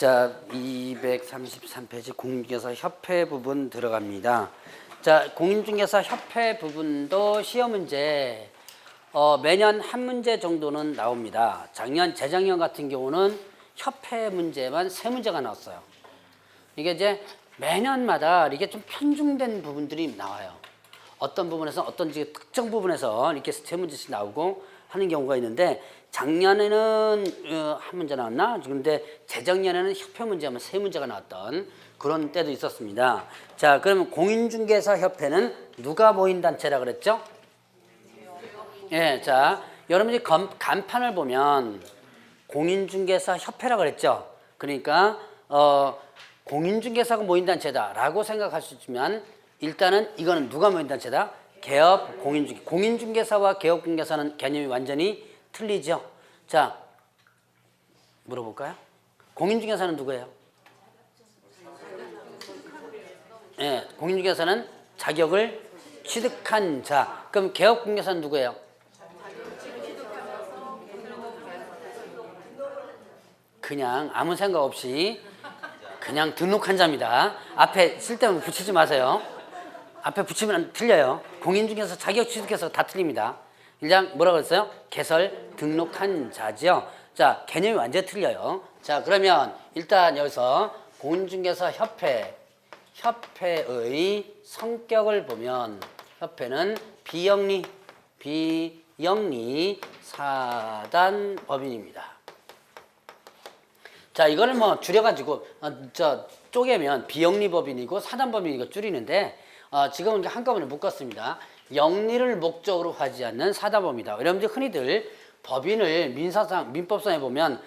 자, 233페이지 공인중개사 협회 부분 들어갑니다. 자, 공인중개사 협회 부분도 시험 문제 매년 한 문제 정도는 나옵니다. 작년, 재작년 같은 경우는 협회 문제만 3문제가 나왔어요. 이게 이제 매년마다 이렇게 좀 편중된 부분들이 나와요. 어떤 부분에서 어떤 특정 부분에서 이렇게 3문제씩 나오고 하는 경우가 있는데, 작년에는 한 문제 나왔나? 근데 재작년에는 협회 문제만 3문제가 나왔던 그런 때도 있었습니다. 자, 그러면 공인중개사 협회는 누가 모인 단체라 그랬죠? 예, 자, 여러분이 간판을 보면 공인중개사 협회라 그랬죠? 그러니까 공인중개사가 모인 단체다라고 생각하시면, 일단은 이거는 누가 모인 단체다? 개업 공인중개사와 개업공개사는 개념이 완전히 틀리죠. 자, 물어볼까요? 공인중개사는 누구예요? 예, 공인중개사는 자격을 취득한 자. 그럼 개업공개사는 누구예요? 그냥 아무 생각 없이 그냥 등록한 자입니다. 앞에 쓸데없는 붙이지 마세요. 앞에 붙이면 틀려요. 공인중개사 자격 취득해서 다 틀립니다. 일단 뭐라고 했어요? 개설 등록한 자죠. 자, 개념이 완전히 틀려요. 자, 그러면 일단 여기서 공인중개사 협회의 성격을 보면, 협회는 비영리 사단법인입니다. 자, 이거를 뭐 줄여가지고 쪼개면 비영리법인이고 사단법인이고 줄이는데, 지금은 한꺼번에 묶었습니다. 영리를 목적으로 하지 않는 사단법인이다. 여러분들 흔히들 법인을 민법상에 보면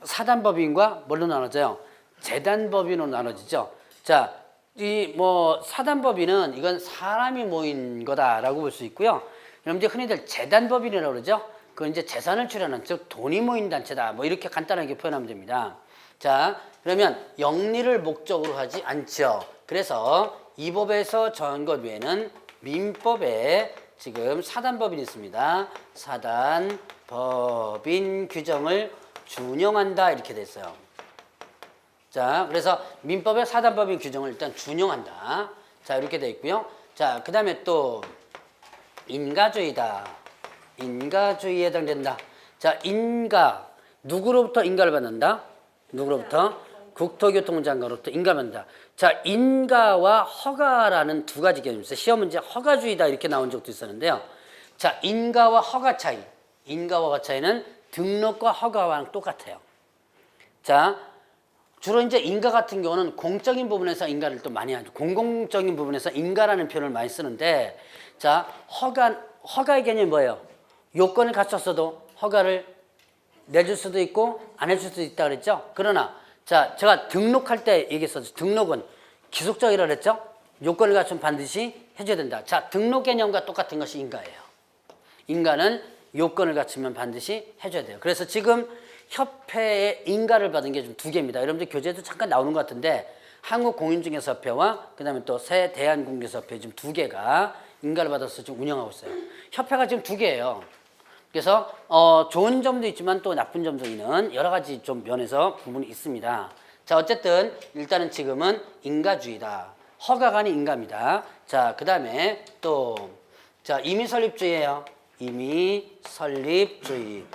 사단법인과 뭘로 나눠져요? 재단법인으로 나눠지죠. 자, 이 사단법인은 이건 사람이 모인 거다라고 볼 수 있고요. 여러분들 흔히들 재단법인이라고 그러죠. 그건 이제 재산을 출연한, 즉 돈이 모인 단체다. 이렇게 간단하게 표현하면 됩니다. 자, 그러면 영리를 목적으로 하지 않죠. 그래서 이 법에서 정한 것 외에는 민법에 지금 사단법인이 있습니다. 사단법인 규정을 준용한다 이렇게 됐어요. 자, 그래서 민법의 사단법인 규정을 일단 준용한다. 자, 이렇게 돼 있고요. 자, 그 다음에 또 인가주의다. 인가주의에 해당된다. 자, 누구로부터 인가를 받는다? 누구로부터? 국토교통장관으로부터 인가를 받는다. 자, 인가와 허가라는 두 가지 개념이 있어요. 시험 문제 허가주의다 이렇게 나온 적도 있었는데요. 자, 인가와 허가 차이. 인가와 허가 차이는 등록과 허가와는 똑같아요. 자, 주로 이제 인가 같은 경우는 공적인 부분에서 인가를 또 많이 하죠. 공공적인 부분에서 인가라는 표현을 많이 쓰는데, 자, 허가의 개념이 뭐예요? 요건을 갖췄어도 허가를 내줄 수도 있고 안 해줄 수도 있다 그랬죠. 그러나 자, 제가 등록할 때 얘기했었죠. 등록은 기속적이라 그랬죠. 요건을 갖추면 반드시 해줘야 된다. 자, 등록 개념과 똑같은 것이 인가예요. 인가는 요건을 갖추면 반드시 해줘야 돼요. 그래서 지금 협회에 인가를 받은 게 좀 2개입니다. 여러분들 교재에도 잠깐 나오는 것 같은데, 한국공인중개사협회와 그 다음에 또 새 대한공인중개사협회 지금 2개가 인가를 받아서 지금 운영하고 있어요. 협회가 지금 2개예요. 그래서 좋은 점도 있지만 또 나쁜 점도 있는 여러 가지 좀 면에서 부분이 있습니다. 자, 어쨌든 일단은 지금은 인가주의다. 허가가 아닌 인가입니다. 자, 그 다음에 또 자, 임의설립주의예요. 임의설립주의.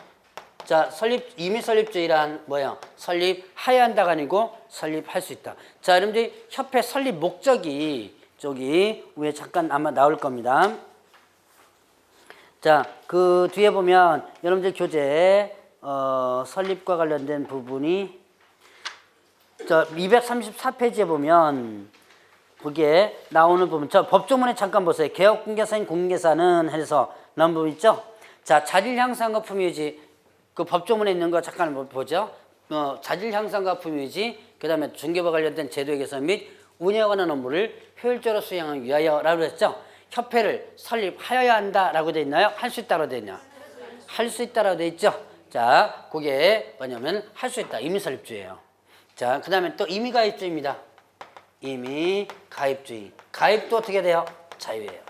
자, 임의설립주의란 뭐예요? 설립해야 한다가 아니고 설립할 수 있다. 자, 여러분들이 협회 설립 목적이 저기 위에 잠깐 아마 나올 겁니다. 자, 그 뒤에 보면 여러분들 교재에 설립과 관련된 부분이 234페이지에 보면 거기에 나오는 부분, 법조문에 잠깐 보세요. 개업공개사인 공개사는 해서 나온 부분 있죠? 자, 자질 향상과 품위 유지, 그 법조문에 있는 거 잠깐 보죠. 자질 향상과 품위 유지, 그 다음에 중개와 관련된 제도의 개선 및 운영하는 업무를 효율적으로 수행하기 위하여라고 했죠. 협회를 설립하여야 한다라고 돼 있나요? 할 수 있다라고 돼 있냐? 할 수 있다라고 돼 있죠. 자, 그게 뭐냐면 할 수 있다. 임의설립주의예요. 자, 그 다음에 또 임의가입주의입니다. 임의가입주의. 가입도 어떻게 돼요? 자유예요.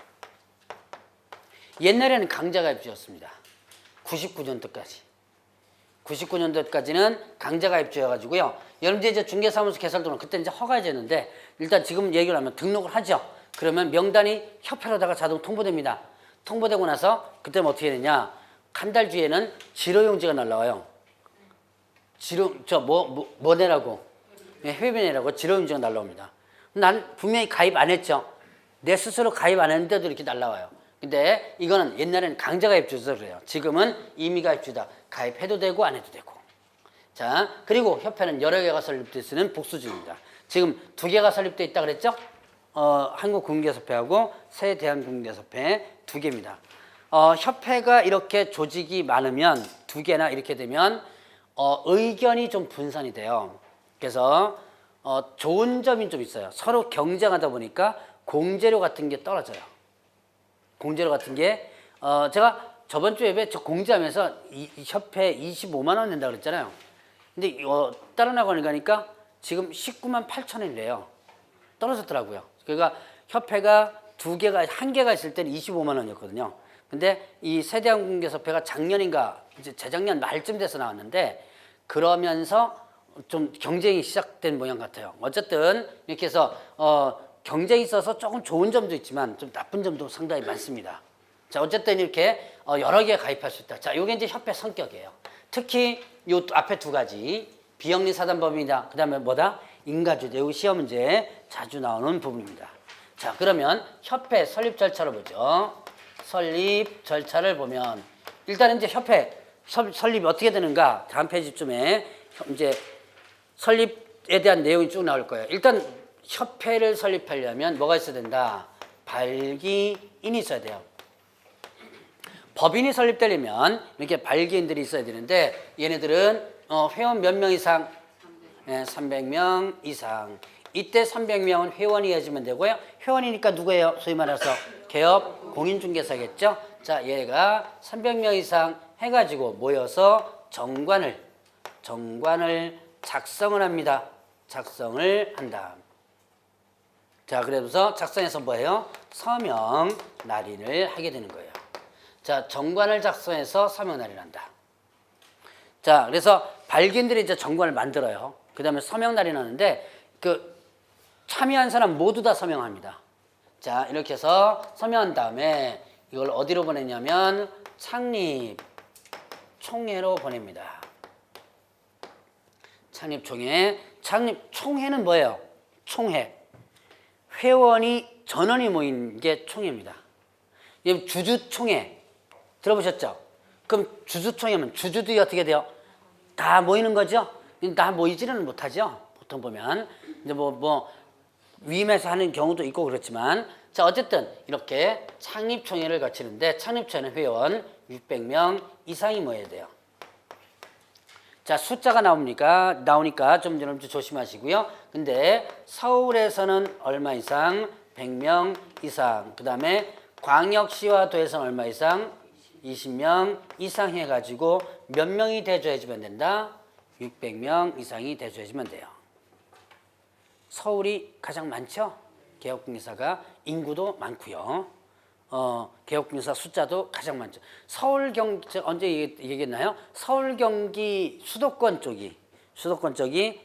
옛날에는 강제가입주의였습니다. 99년도까지. 99년도까지는 강제가입주여가지고요. 여러분들 이제 중개사무소 개설도는 그때 이제 허가제였는데 일단 지금 얘기를 하면 등록을 하죠. 그러면 명단이 협회로다가 자동 통보됩니다. 통보되고 나서 그때는 어떻게 되냐? 한 달 뒤에는 지로용지가 날라와요. 뭐 내라고? 회비 내라고 지로용지가 날라옵니다. 난 분명히 가입 안 했죠. 내 스스로 가입 안 했는데도 이렇게 날라와요. 근데 이거는 옛날에는 강제가입주여서 그래요. 지금은 임의가입주다. 가입해도 되고 안 해도 되고. 자, 그리고 협회는 여러 개가 설립될 수 있는 복수주입니다. 지금 2개가 설립돼 있다 그랬죠? 한국공개협회하고 새대한공개협회 2개입니다. 협회가 이렇게 조직이 많으면 2개나 이렇게 되면 의견이 좀 분산이 돼요. 그래서 좋은 점이 좀 있어요. 서로 경쟁하다 보니까 공제료 같은 게 떨어져요. 공제료 같은 게 제가 저번 주에 저 공제하면서 이 협회 25만 원 낸다 그랬잖아요. 근데 따로 나가니까 지금 19만 8천 원이래요. 떨어졌더라고요. 그러니까 협회가 2개가 1개가 있을 때는 25만 원이었거든요. 근데 이 세대한공개협회가 작년인가 이제 재작년 말쯤 돼서 나왔는데 그러면서 좀 경쟁이 시작된 모양 같아요. 어쨌든 이렇게 해서 경쟁이 있어서 조금 좋은 점도 있지만 좀 나쁜 점도 상당히 많습니다. 자, 어쨌든 이렇게 여러 개 가입할 수 있다. 자, 이게 이제 협회 성격이에요. 특히 요 앞에 2가지 비영리 사단법인이다. 그 다음에 뭐다? 인가주의다. 요 시험 문제에 자주 나오는 부분입니다. 자, 그러면 협회 설립 절차를 보죠. 설립 절차를 보면 일단 이제 협회 설립이 어떻게 되는가? 다음 페이지쯤에 이제 설립에 대한 내용이 쭉 나올 거예요. 일단 협회를 설립하려면 뭐가 있어야 된다? 발기인이 있어야 돼요. 법인이 설립되려면 이렇게 발기인들이 있어야 되는데 얘네들은 회원 몇 명 이상? 300명 이상. 이때 300명은 회원이 해주면 되고요. 회원이니까 누구예요? 소위 말해서 개업 공인중개사겠죠. 자, 얘가 300명 이상 해가지고 모여서 정관을 작성을 합니다. 작성을 한다. 자, 그래서 작성해서 뭐예요? 서명 날인을 하게 되는 거예요. 자, 정관을 작성해서 서명 날인한다. 자, 그래서 발기인들이 이제 정관을 만들어요. 그 다음에 서명 날인하는데 참여한 사람 모두 다 서명합니다. 자, 이렇게 해서 서명한 다음에 이걸 어디로 보내냐면 창립총회로 보냅니다. 창립총회는 뭐예요? 총회. 회원이 전원이 모인 게 총회입니다. 주주총회 들어보셨죠? 그럼 주주총회면 주주들이 어떻게 돼요? 다 모이는 거죠? 다 모이지는 못하죠. 보통 보면 이제 위임해서 하는 경우도 있고 그렇지만 자, 어쨌든 이렇게 창립총회를 거치는데 창립총회는 회원 600명 이상이 모여야 돼요. 자, 숫자가 나오니까 좀 여러분 조심하시고요. 근데 서울에서는 얼마 이상? 100명 이상. 그 다음에 광역시와 도에서는 얼마 이상? 20명 이상 해가지고 몇 명이 대조해주면 된다? 600명 이상이 대조해주면 돼요. 서울이 가장 많죠? 개업공개사가 인구도 많고요. 개업공개사 숫자도 가장 많죠. 서울 경기 언제 얘기했나요? 서울 경기 수도권 쪽이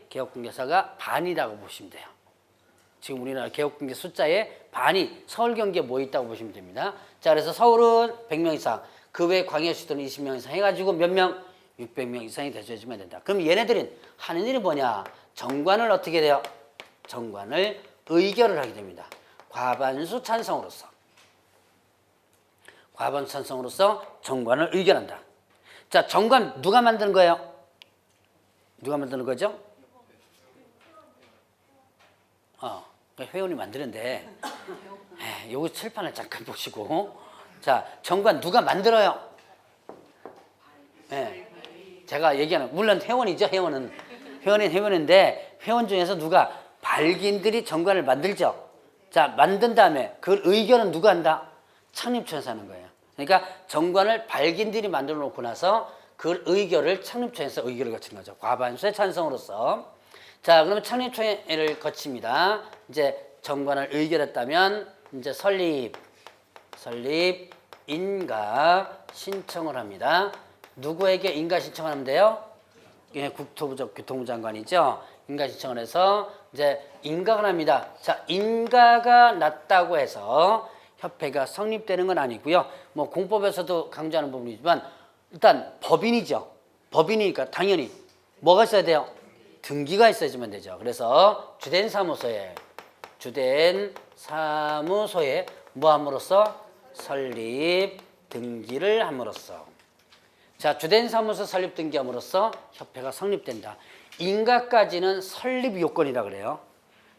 개업공개사가 반이라고 보시면 돼요. 지금 우리나라 개업공개 숫자의 반이 서울 경기에 모여 있다고 보시면 됩니다. 자, 그래서 서울은 100명 이상, 그 외 광역시도는 20명 이상 해가지고 몇 명? 600명 이상이 대조해주면 된다. 그럼 얘네들은 하는 일이 뭐냐? 정관을 어떻게 돼요? 정관을 의결을 하게 됩니다. 과반수 찬성으로서 정관을 의결한다. 자, 정관 누가 만드는 거예요? 누가 만드는 거죠? 회원이 만드는데 요거 칠판을 잠깐 보시고 자, 정관 누가 만들어요? 제가 얘기하는 물론 회원이죠. 회원인데 회원 중에서 누가 발기인들이 정관을 만들죠. 자, 만든 다음에 그 의견은 누가 한다? 창립처에서 하는 거예요. 그러니까 정관을 발기인들이 만들어 놓고 나서 그 의결을 창립처에서 의결을 거친 거죠. 과반수의 찬성으로서. 자, 그러면 창립총회를 거칩니다. 이제 정관을 의결했다면 이제 설립 인가 신청을 합니다. 누구에게 인가 신청을 하면 돼요? 예, 국토부적 교통부 장관이죠. 인가 신청을 해서 이제 인가가 납니다. 자, 인가가 났다고 해서 협회가 성립되는 건 아니고요. 뭐 공법에서도 강조하는 부분이지만 일단 법인이죠. 법인이니까 당연히 뭐가 있어야 돼요? 등기가 있어야지만 되죠. 그래서 주된 사무소에 뭐 함으로써 설립 등기를 함으로써 자, 주된 사무소 설립 등기함으로써 협회가 성립된다. 인가까지는 설립 요건이라 그래요.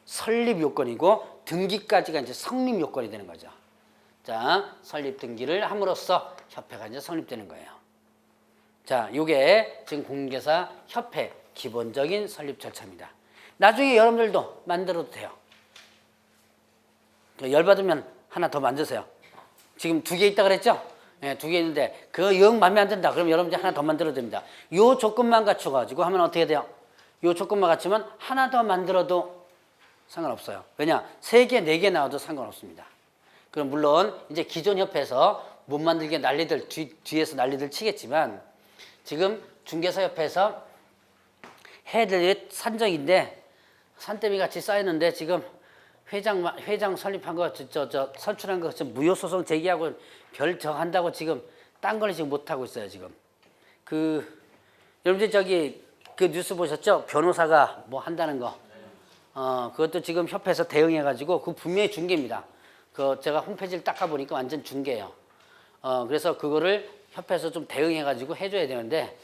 설립 요건이고 등기까지가 이제 성립 요건이 되는 거죠. 자, 설립 등기를 함으로써 협회가 이제 성립되는 거예요. 자, 요게 지금 공개사 협회 기본적인 설립 절차입니다. 나중에 여러분들도 만들어도 돼요. 열받으면 하나 더 만드세요. 지금 2개 있다 그랬죠? 네, 2개 있는데 그거 영 마음에 안 든다. 그럼 여러분들 하나 더 만들어도 됩니다. 요 조건만 갖춰가지고 하면 어떻게 돼요? 요 조건만 갖추면 하나 더 만들어도 상관없어요. 왜냐? 3개, 4개 나와도 상관없습니다. 그럼 물론 이제 기존 협회에서 못 만들게 난리들 뒤에서 난리들 치겠지만 지금 중개사협회에서 해들 산정인데 산더미 같이 쌓이는데 지금 회장 설립한 거, 선출한 거, 무효소송 제기하고 별 정한다고 지금 딴 거는 지금 못하고 있어요, 지금. 여러분들 그 뉴스 보셨죠? 변호사가 뭐 한다는 거. 그것도 지금 협회에서 대응해가지고 그 분명히 중개입니다. 제가 홈페이지를 딱 가보니까 완전 중개예요. 그래서 그거를 협회에서 좀 대응해가지고 해줘야 되는데,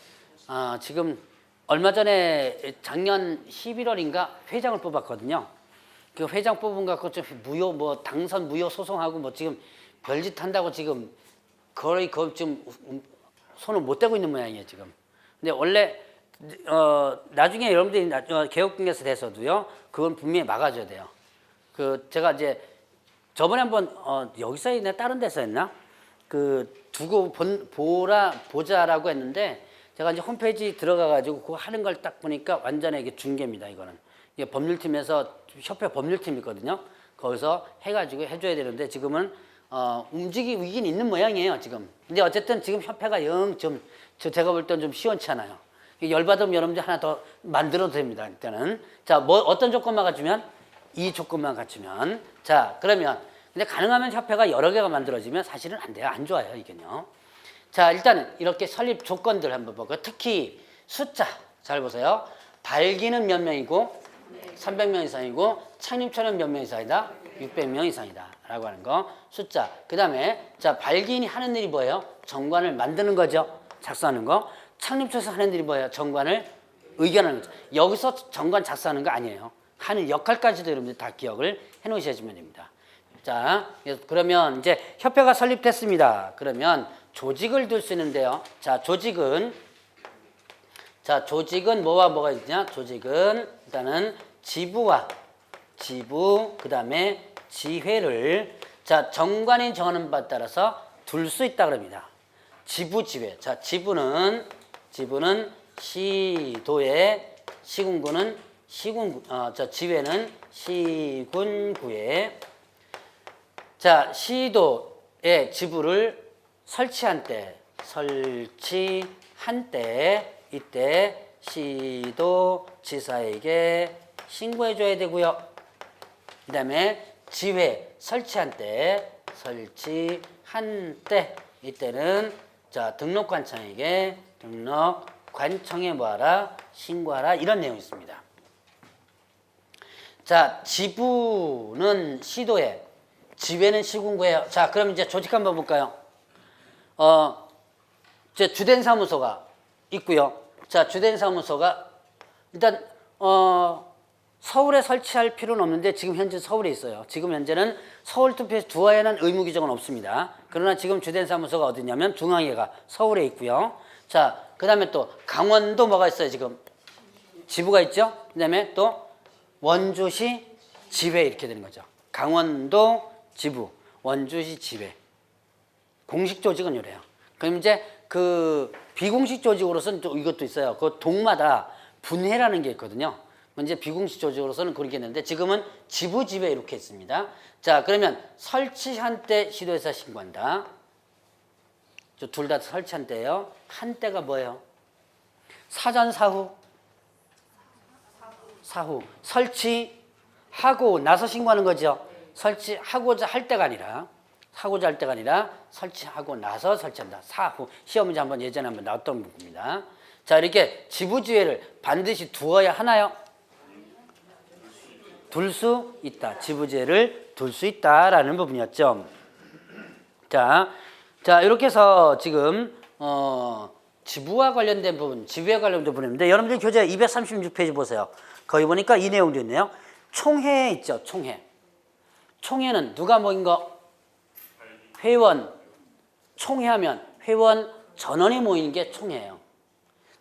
지금 얼마 전에 작년 11월인가 회장을 뽑았거든요. 그 회장 뽑은 거 갖고 좀 당선 무효 소송하고 뭐 지금 별짓 한다고 지금 거의 좀 손을 못 대고 있는 모양이에요, 지금. 근데 원래, 나중에 여러분들이 개혁공개사 돼서도요, 그건 분명히 막아줘야 돼요. 제가 이제 저번에 한번, 여기서 했나, 다른 데서 했나? 두고 보자라고 했는데, 제가 이제 홈페이지 들어가가지고 그거 하는 걸 딱 보니까 완전히 이게 중개입니다, 이거는. 이게 법률팀에서 협회 법률팀이 있거든요. 거기서 해가지고 해줘야 되는데 지금은 움직이긴 있는 모양이에요, 지금. 근데 어쨌든 지금 협회가 제가 볼 땐 좀 시원치 않아요. 열받으면 여러분들 하나 더 만들어도 됩니다, 일단은. 자, 어떤 조건만 갖추면? 이 조건만 갖추면. 자, 그러면 근데 가능하면 협회가 여러 개가 만들어지면 사실은 안 돼요. 안 좋아요, 이게요. 자, 일단 이렇게 설립 조건들 한번 보고 특히 숫자 잘 보세요. 발기는 몇 명이고 300명 이상이고 창립처는 몇 명 이상이다? 600명 이상이다 라고 하는 거 숫자. 그 다음에 자, 발기인이 하는 일이 뭐예요? 정관을 만드는 거죠. 작성하는 거. 창립처에서 하는 일이 뭐예요? 정관을 의견하는 거죠. 여기서 정관 작성하는 거 아니에요. 하는 역할까지도 여러분들 다 기억을 해 놓으셔야지만 됩니다. 자, 그러면 이제 협회가 설립됐습니다. 그러면 조직을 둘 수 있는데요. 자, 조직은 뭐와 뭐가 있냐? 조직은 일단은 지부, 그 다음에 지회를 자, 정관이 정하는 바에 따라서 둘 수 있다 그럽니다. 지부, 지회. 자, 지부는 시도에, 시군구는 지회는 시군구에. 자, 시도의 지부를 설치한 때, 이때 시도지사에게 신고해줘야 되고요. 그 다음에 지회 설치한 때, 이때는 자, 등록관청에 뭐하라? 신고하라. 이런 내용이 있습니다. 자, 지부는 시도에, 지회는 시군구예요. 자, 그럼 이제 조직 한번 볼까요? 이제 주된 사무소가 있고요. 자, 주된 사무소가 일단 서울에 설치할 필요는 없는데 지금 현재 서울에 있어요. 지금 현재는 서울투표에서 두어야는 의무 규정은 없습니다. 그러나 지금 주된 사무소가 어디냐면 중앙회가 서울에 있고요. 자, 그 다음에 또 강원도 뭐가 있어요? 지금 지부가 있죠. 그 다음에 또 원주시 지회 이렇게 되는 거죠. 강원도 지부, 원주시 지회. 공식 조직은 이래요. 그럼 이제 비공식 조직으로서는 또 이것도 있어요. 그 동마다 분회라는 게 있거든요. 이제 비공식 조직으로서는 그렇게 했는데 지금은 지부, 지회 이렇게 있습니다. 자, 그러면 설치한 때 시도에서 신고한다. 둘 다 설치한 때예요. 한 때가 뭐예요? 사전 사후? 사후. 설치하고 나서 신고하는 거죠. 설치하고자 할 때가 아니라 하고자 할 때가 아니라 설치하고 나서 설치한다. 사후. 시험 문제 한번 예전에 한번 나왔던 부분입니다. 자, 이렇게 지부지혜를 반드시 두어야 하나요? 둘 수 있다. 지부지혜를 둘 수 있다라는 부분이었죠. 자, 이렇게 해서 지금 지부와 관련된 부분, 지부에 관련된 부분인데 여러분들 교재 236페이지 보세요. 거기 보니까 이 내용도 있네요. 총회 있죠. 총회. 총회는 누가 모인 거? 회원. 총회하면 회원 전원이 모이는 게 총회예요.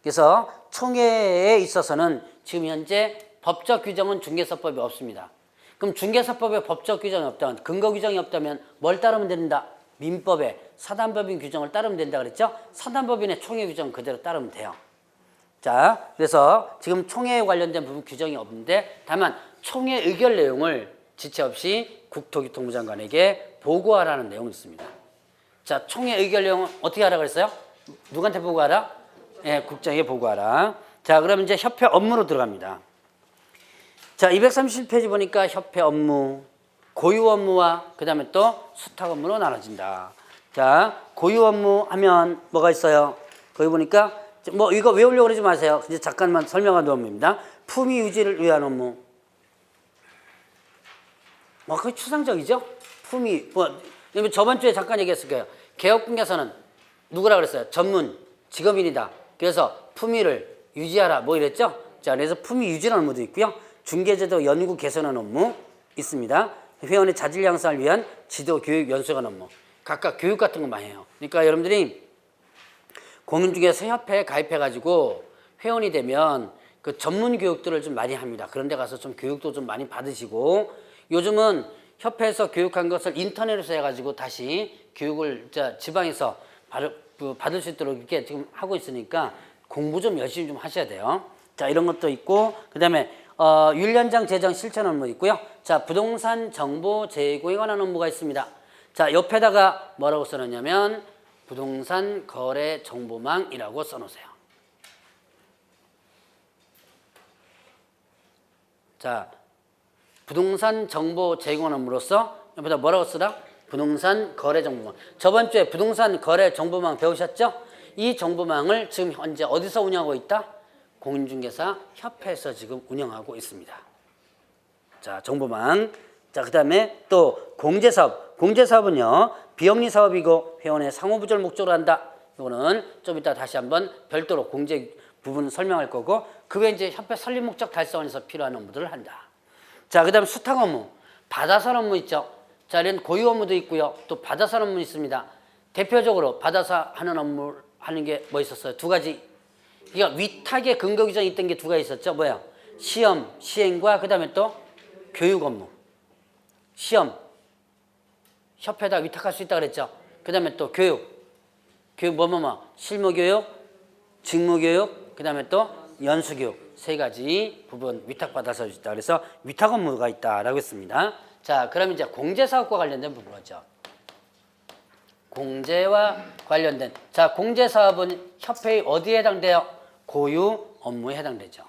그래서 총회에 있어서는 지금 현재 법적 규정은 중개사법이 없습니다. 그럼 중개사법에 법적 규정이 없다면, 근거 규정이 없다면 뭘 따르면 된다? 민법에 사단법인 규정을 따르면 된다 그랬죠? 사단법인의 총회 규정 그대로 따르면 돼요. 자, 그래서 지금 총회에 관련된 부분 규정이 없는데 다만 총회 의결 내용을 지체 없이 국토교통부 장관에게 보고하라는 내용이 있습니다. 자, 총회 의결 내용은 어떻게 하라 그랬어요? 누구한테 보고하라? 예, 국장에게 보고하라. 자, 그럼 이제 협회 업무로 들어갑니다. 자, 237페이지 보니까 협회 업무, 고유 업무와 그 다음에 또 수탁 업무로 나눠진다. 자, 고유 업무 하면 뭐가 있어요? 거기 보니까 뭐 이거 외우려고 그러지 마세요. 이제 잠깐만 설명하는 업무입니다. 품위 유지를 위한 업무. 뭐 거의 추상적이죠? 품위. 뭐 저번 주에 잠깐 얘기했을 거예요. 개업공개서는 누구라 그랬어요? 전문 직업인이다. 그래서 품위를 유지하라 뭐 이랬죠? 자, 그래서 품위 유지라는 업무도 있고요. 중개제도 연구 개선하는 업무 있습니다. 회원의 자질 향상을 위한 지도 교육 연수관 업무. 각각 교육 같은 거 많이 해요. 그러니까 여러분들이 공인중개사 협회에 가입해가지고 회원이 되면 그 전문 교육들을 좀 많이 합니다. 그런 데 가서 좀 교육도 좀 많이 받으시고 요즘은 협회에서 교육한 것을 인터넷에서 해가지고 다시 교육을 지방에서 받을 수 있도록 이렇게 지금 하고 있으니까 공부 좀 열심히 좀 하셔야 돼요. 자, 이런 것도 있고 그 다음에 윤련장 제정 실천 업무 있고요. 자, 부동산 정보 제공에 관한 업무가 있습니다. 자, 옆에다가 뭐라고 써놓냐면 부동산 거래 정보망이라고 써놓으세요. 자, 부동산 정보 제공 업무로서 옆에다 뭐라고 쓰라? 부동산 거래 정보망. 저번 주에 부동산 거래 정보망 배우셨죠? 이 정보망을 지금 현재 어디서 운영하고 있다? 공인중개사 협회에서 지금 운영하고 있습니다. 자, 정보망. 자, 그 다음에 또 공제사업. 공제사업은요, 비영리 사업이고 회원의 상호부조를 목적으로 한다. 이거는 좀 이따 다시 한번 별도로 공제 부분 설명할 거고, 그 외에 이제 협회 설립 목적 달성에서 필요한 업무들을 한다. 자, 그 다음에 수탁 업무. 받아서 업무 있죠. 자, 이런 고유 업무도 있고요. 또 받아서 업무 있습니다. 대표적으로 받아서 하는 업무 하는 게 뭐 있었어요? 두 가지. 그러니까 위탁의 근거 규정이 있던 게 두 가지 있었죠. 뭐야? 시험, 시행과 그 다음에 또 교육 업무. 시험, 협회에다 위탁할 수 있다 그랬죠. 그 다음에 또 교육, 실무교육, 직무교육, 그 다음에 또 연수교육. 세 가지 부분 위탁받아서 할 수 있다. 그래서 위탁 업무가 있다라고 했습니다. 자, 그럼 이제 공제사업과 관련된 부분이죠. 공제와 관련된. 자, 공제사업은 협회의 어디에 해당돼요? 고유 업무에 해당되죠.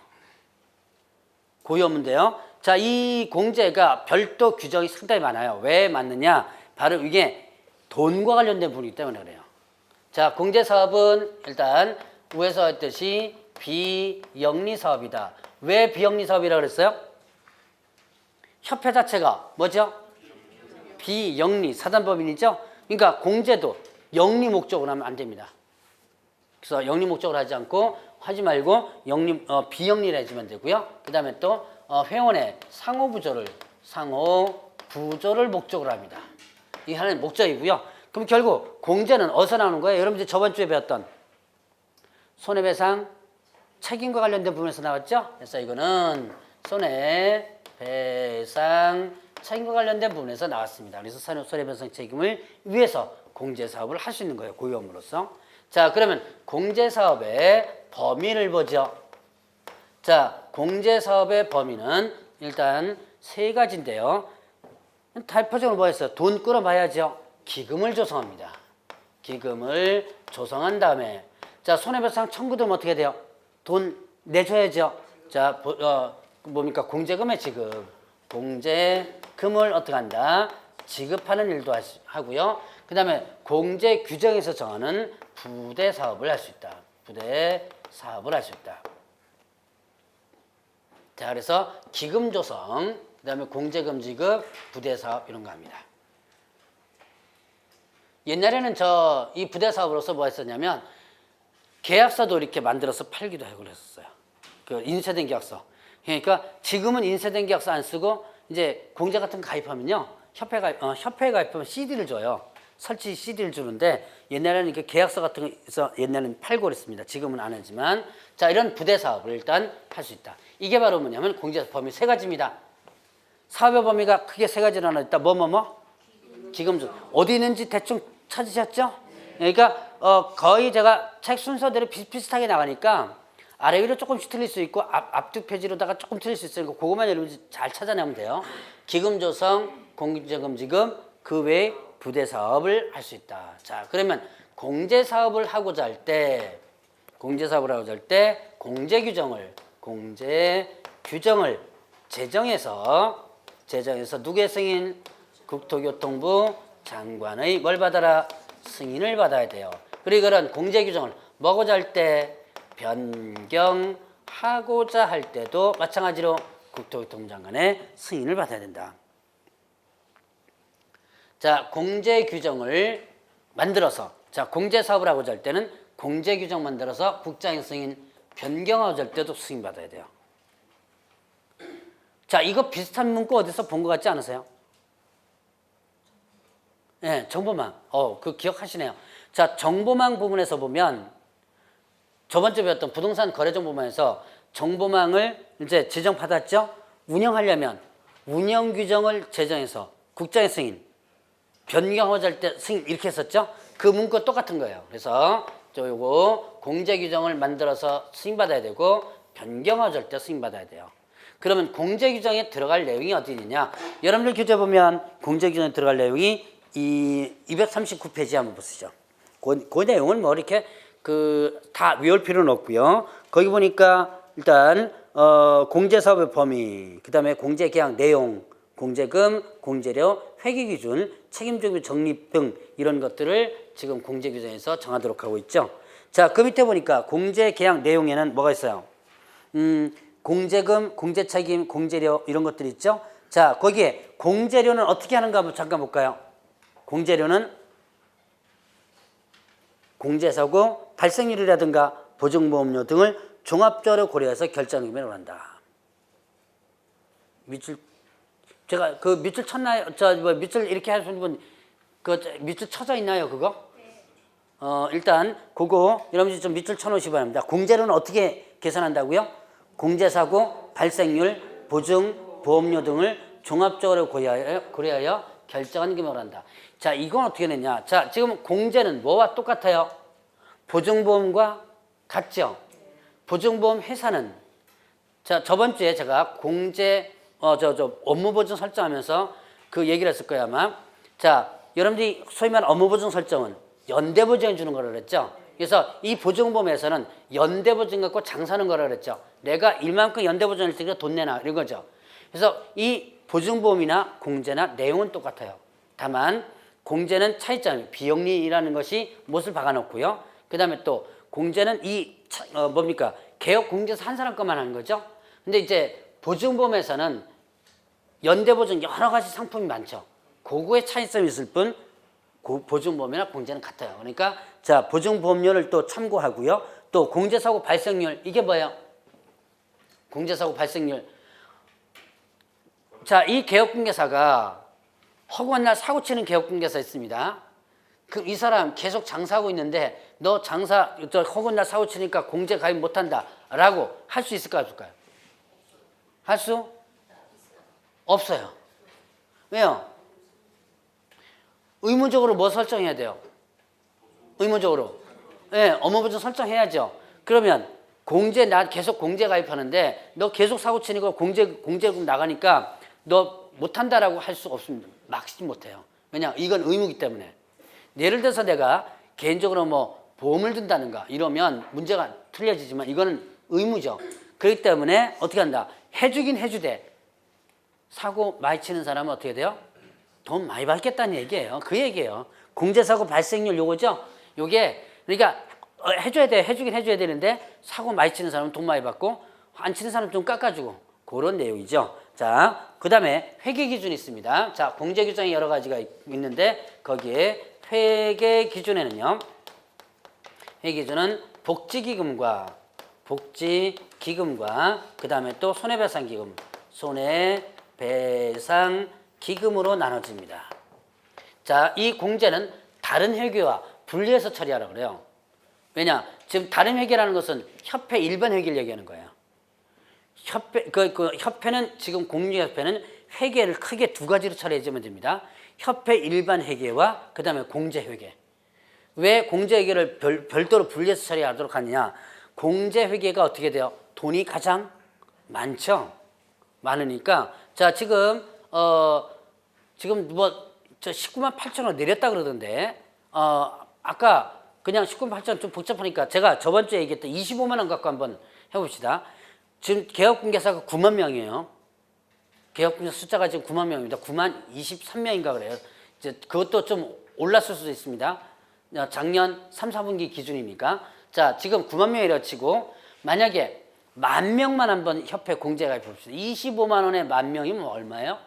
고유 업무인데요. 자, 이 공제가 별도 규정이 상당히 많아요. 왜 많느냐? 바로 이게 돈과 관련된 부분이기 때문에 그래요. 자, 공제사업은 일단 위에서 했듯이 비영리 사업이다. 왜 비영리 사업이라고 그랬어요? 협회 자체가 뭐죠? 비영리 사단법인이죠. 그러니까 공제도 영리 목적으로 하면 안 됩니다. 그래서 영리 목적으로 하지 말고 비영리를 해주면 되고요. 그 다음에 또 회원의 상호부조를 목적으로 합니다. 이게 하나의 목적이고요. 그럼 결국 공제는 어디서 나오는 거예요? 여러분들 저번 주에 배웠던 손해배상 책임과 관련된 부분에서 나왔죠? 그래서 이거는 손해배상 책임과 관련된 부분에서 나왔습니다. 그래서 손해배상 책임을 위해서 공제사업을 할 수 있는 거예요. 고유 업무로서. 자, 그러면 공제사업의 범위를 보죠. 자, 공제사업의 범위는 일단 세 가지인데요. 대표적으로 뭐였어요? 돈 끌어봐야죠. 기금을 조성합니다. 기금을 조성한 다음에 자, 손해배상 청구되면 어떻게 돼요? 돈 내줘야죠. 자, 뭡니까? 공제금의 지급. 공제금을 어떻게 한다? 지급하는 일도 하고요. 그 다음에 공제 규정에서 정하는 부대 사업을 할 수 있다. 부대 사업을 할 수 있다. 자, 그래서 기금 조성, 그 다음에 공제금 지급, 부대 사업 이런 거 합니다. 옛날에는 이 부대 사업으로서 뭐 했었냐면 계약서도 이렇게 만들어서 팔기도 하고 그랬었어요. 그 인쇄된 계약서. 그러니까 지금은 인쇄된 계약서 안 쓰고 이제 공제 같은 거 가입하면요. 협회에 가입하면 CD를 줘요. 설치 CD를 주는데 옛날에는 이렇게 계약서 같은 거에서 옛날에는 팔고 그랬습니다. 지금은 안 하지만. 자, 이런 부대 사업을 일단 할 수 있다. 이게 바로 뭐냐면 공제 범위 세 가지입니다. 사업의 범위가 크게 세 가지로 하나 있다. 기금 조 어디 있는지 대충 찾으셨죠? 그러니까 거의 제가 책 순서대로 비슷비슷하게 나가니까 아래 위로 조금씩 틀릴 수 있고 앞뒤 페이지로다가 조금 틀릴 수 있으니까 그것만 여러분이 잘 찾아내면 돼요. 기금 조성, 공제금 지급, 그 외에 부대 사업을 할 수 있다. 자, 그러면 공제 사업을 하고자 할 때 공제 규정을 제정해서 누구의 승인? 국토교통부 장관의 뭘 받아라? 승인을 받아야 돼요. 그리고 그런 공제 규정을 뭐고자 할 때 변경하고자 할 때도 마찬가지로 국토교통부 장관의 승인을 받아야 된다. 자, 공제 규정을 만들어서 공제 사업을 하고자 할 때는 공제 규정 만들어서 국장의 승인 변경하고자 할 때도 승인 받아야 돼요. 자, 이거 비슷한 문구 어디서 본 것 같지 않으세요? 네, 정보망. 그 기억하시네요. 자, 정보망 부분에서 보면 저번주에 배웠던 부동산 거래 정보망에서 정보망을 이제 지정받았죠? 운영하려면 운영 규정을 제정해서 국장의 승인, 변경하고자 할 때 승인 이렇게 했었죠? 그 문구가 똑같은 거예요. 그래서 요거 공제 규정을 만들어서 승인받아야 되고 변경하고자 할 때 승인받아야 돼요. 그러면 공제 규정에 들어갈 내용이 어디 있느냐? 여러분들 교재 보면 공제 규정에 들어갈 내용이 이 239페이지 한번 보시죠. 그 내용은 뭐 이렇게 다 외울 필요는 없고요. 거기 보니까 일단 공제 사업의 범위, 그다음에 공제 계약 내용, 공제금, 공제료, 회계 기준, 책임주고 적립 등 이런 것들을 지금 공제 규정에서 정하도록 하고 있죠. 자, 그 밑에 보니까 공제 계약 내용에는 뭐가 있어요? 공제금, 공제책임, 공제료 이런 것들이 있죠. 자, 거기에 공제료는 어떻게 하는가 한번 잠깐 볼까요? 공제료는 공제사고, 발생률이라든가 보증보험료 등을 종합적으로 고려해서 결정금액을 한다. 밑줄 제가 그 밑줄 쳤나요? 밑줄 이렇게 하시는 분 밑줄 쳐져 있나요, 그거? 일단 그거 여러분들 좀 밑줄 쳐놓으시기 바랍니다. 공제료는 어떻게 계산한다고요? 공제사고, 발생률, 보증, 보험료 등을 종합적으로 고려하여 결정한 금액을 한다. 자, 이건 어떻게 되냐? 자, 지금 공제는 뭐와 똑같아요? 보증보험과 같죠? 보증보험 회사는 자, 저번 주에 제가 공제 업무보증 설정하면서 그 얘기를 했을 거예요, 아마. 자, 여러분들이 소위 말하는 업무보증 설정은 연대보증해 주는 거라 그랬죠? 그래서 이 보증보험에서는 연대보증 갖고 장사하는 거라 그랬죠? 내가 일만큼 연대보증할 테니까 돈 내놔, 이런 거죠. 그래서 이 보증보험이나 공제나 내용은 똑같아요. 다만 공제는 차이점이 비영리라는 것이 못을 박아놓고요. 그 다음에 또 공제는 개업 공제에서 한 사람 것만 하는 거죠. 근데 이제 보증보험에서는 연대보증 여러 가지 상품이 많죠. 그거의 차이점이 있을 뿐 보증보험이나 공제는 같아요. 그러니까 자, 보증보험료를 또 참고하고요. 또 공제사고 발생률 이게 뭐예요? 공제사고 발생률. 자, 이 개업공개사가 허구한 날 사고 치는 개업공개사 있습니다. 이 사람 계속 장사하고 있는데 너 허구한 날 사고 치니까 공제 가입 못한다 라고 할 수 있을까요, 없을까요? 할 수 없어요. 왜요? 의무적으로 뭐 설정해야 돼요? 의무적으로. 네, 업무보증 설정해야죠. 그러면 나 계속 공제 가입하는데 너 계속 사고 치니까 공제금 나가니까 너 못한다라고 할 수가 없습니다. 막지 못해요. 왜냐? 이건 의무이기 때문에. 예를 들어서 내가 개인적으로 뭐 보험을 든다는가 이러면 문제가 틀려지지만 이거는 의무죠. 그렇기 때문에 어떻게 한다? 해주긴 해주되 사고 많이 치는 사람은 어떻게 돼요? 돈 많이 받겠다는 얘기예요. 그 얘기예요. 공제사고 발생률 요거죠. 요게 그러니까 해줘야 돼. 해주긴 해줘야 되는데 사고 많이 치는 사람은 돈 많이 받고 안 치는 사람은 좀 깎아주고 그런 내용이죠. 자, 그 다음에 회계 기준이 있습니다. 자, 공제 규정이 여러 가지가 있는데 거기에 회계 기준에는요. 회계 기준은 복지기금과 그 다음에 또 손해배상기금, 손해배상기금으로 나눠집니다. 자, 이 공제는 다른 회계와 분리해서 처리하라고 그래요. 왜냐? 지금 다른 회계라는 것은 협회 일반 회계를 얘기하는 거예요. 협회는 지금 공유협회는 회계를 크게 두 가지로 처리해주면 됩니다. 협회 일반 회계와 그 다음에 공제회계. 왜 공제회계를 별도로 분리해서 처리하도록 하느냐? 공제회계가 어떻게 돼요? 돈이 가장 많죠. 많으니까 자 지금 저 19만 8천 원 내렸다 그러던데 아까 그냥 19만 8천 원 좀 복잡하니까 제가 저번 주에 얘기했던 25만 원 갖고 한번 해봅시다. 지금 개업공개사가 9만 명이에요. 개업공개사 숫자가 지금 9만 명입니다. 9만 23명인가 그래요. 이제 그것도 좀 올랐을 수도 있습니다. 작년 3, 4분기 기준이니까. 자, 지금 9만 명이라고 치고 만약에 10,000명만 한번 협회 공제가입 봅시다. 25만 원에 10,000명이면 얼마예요?